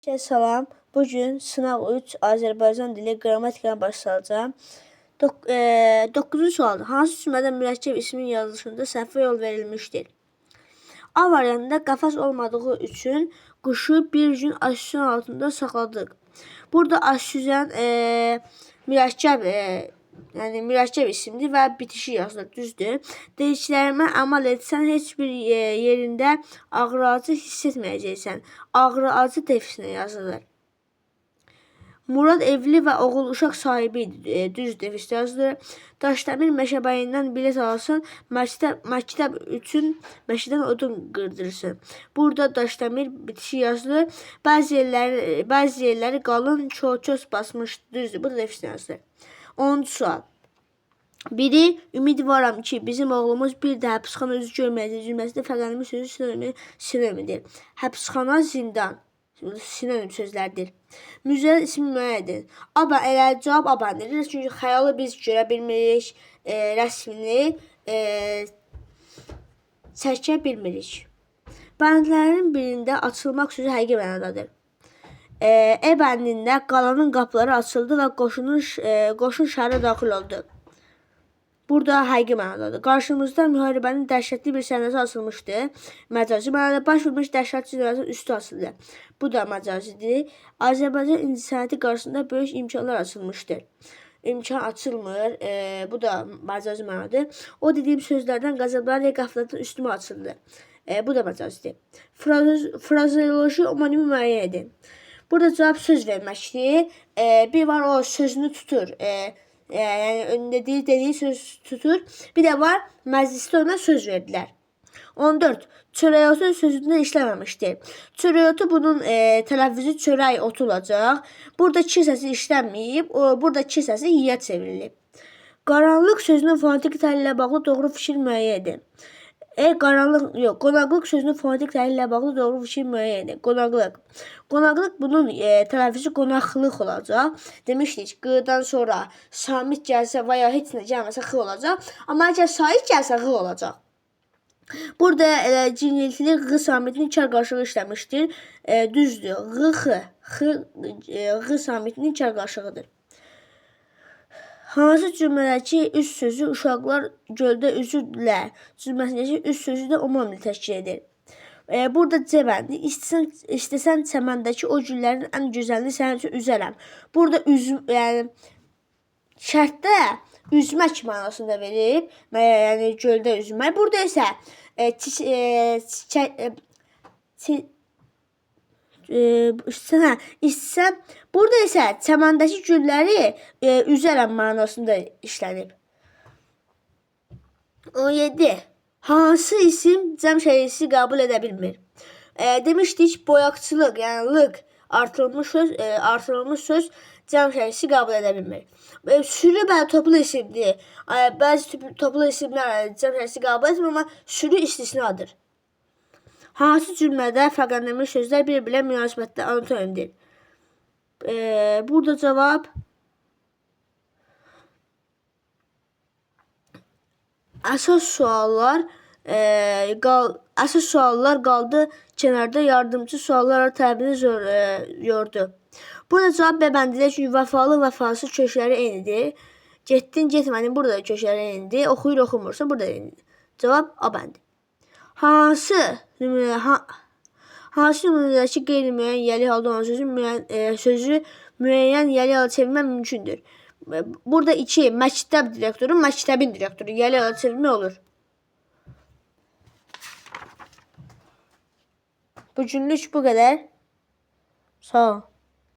Salam. Bugün sınav 3 Azərbaycan dili qrammatikaya başlayacağım. 9-cu sualdır. Hansı cümlədə mürəkkəb ismin yazılışında səhvə yol verilmişdir? A variantında qafas olmadığı üçün quşu bir gün aşüzən altında saxladıq. Burada aşüzən mürəkkəb isimdir və bitişi yazılır, düzdür. Dediklərimə əməl etsən heç bir yerində ağrı acı hiss etməyəcəksən. Ağrı acı defisinə yazılır. Murad evli və oğul uşaq sahibi idi, düz defisdə yazılır. Daşdəmir meşəbəyindən bilet alsın, məktəb üçün meşədən odun qırdırsın. Burada Daşdəmir bitişi yazılır. Bəzi yerləri qalın çöl basmış, düzdür. Bu da defisdə yazılır. 10-cu sual. Biri, ümidvaram ki, bizim oğlumuz bir də həbsxana üzü görməyəcək cümləsində fərqlənmiş sözü sinonimidir. Həbsxana, zindan. Sinonim sözlərdir. Müzəl ismi müəyyəndir. Cavab A bəndidir. Çünki xəyalı biz görə bilmirik, rəsmini çəkə bilmirik. Bəndlərin birində açılmaq sözü həqiqi mənadadır. E bəndində qalanın qapıları açıldı və qoşun şəhərə daxil oldu. Burada həqiqi mənadadır. Qarşımızda müharibənin dəhşətli bir səhnəsi açılmışdı. Məcazi mənada baş vermiş dəhşətli cinayətin üstü açıldı. Bu da məcazidir. Azərbaycan incəsənəti qarşısında böyük imkanlar açılmışdır. İmkan açılmır. Bu da məcazi mənadır. O dediyim sözlərdən qəzəblərlə qaflatın üstümə açıldı. Bu da məcazidir. Frazeoloji omonimi müəyyən edin. Burada cavab söz verməkdir. Bir var o sözünü tutur. Yəni önündə dediyi söz tutur. Bir də var məclisdə ona söz verdilər. 14. Çörəyotu sözündə işləməmişdir. Çörəyotu bunun tələffüzü çörək otu olacaq. Burada ki səsi işlənməyib. Burada ki səsi yiyə çevrilib. Qaranlıq sözünün fonetik təhlili ilə bağlı doğru fikir müəyyən edin. Qonaqlıq sözünün fonetik təhlili ilə bağlı doğru fikir müəyyən edin. Qonaqlıq bunun tələffüzü qonaqlıq olacaq. Demişdik, q'dan sonra samit gəlsə və ya heç nə gəlməsə x olacaq. Amma əgər sait gəlsə x olacaq. Burada ciniltili q samitinin kar qarşılığı işləmişdir. Düzdür. Q samitinin kar qarşılığıdır. Hansı cümlədəki üst sözü uşaqlar göldə üzürlər cümləsindəki üst sözü də umumlu təşkil edir. Burada C bəndi. İstəsən çəməndəki o güllərin ən gözəlini sənin üçün üzərəm. Burada şərtdə üzmək mənasında verib. Yəni göldə üzmək. Burada isə burada isə çəməndəki gülləri üzərəm mənasında işlənib. 17. Hansı isim cəm şəklisi qəbul edə bilmir? Demişdik, boyaqçılıq, yəni lıq artırılmış söz cəm şəklisi qəbul edə bilmir. Sürü toplu isimdir. Bəzi toplu isimlər cəm şəklisi qəbul etmir, amma sürü istisnadır. Hansı cümlədə fərqləndirilmiş sözlər bir-birlə münasibətdə antonimdir? Burada cavab əsas suallar qaldı kənarda, yardımcı suallar tələbini yordu. Burada cavab B bəndində çünki vəfasız kökləri eynidir. Getdin, getmədin, burada da kökləri eynidir. Oxuyur, oxumursa, burada da eynidir. Cavab A bəndi. Hansı nümunədəki qeyri-müəyyən yəli halda olan sözü müəyyən yəli hala çevirmək mümkündür? Burada 2. Məktəb direktoru, məktəbin direktoru. Yəli hala çevirmək olur. Bugünlük bu qədər. Sağ ol.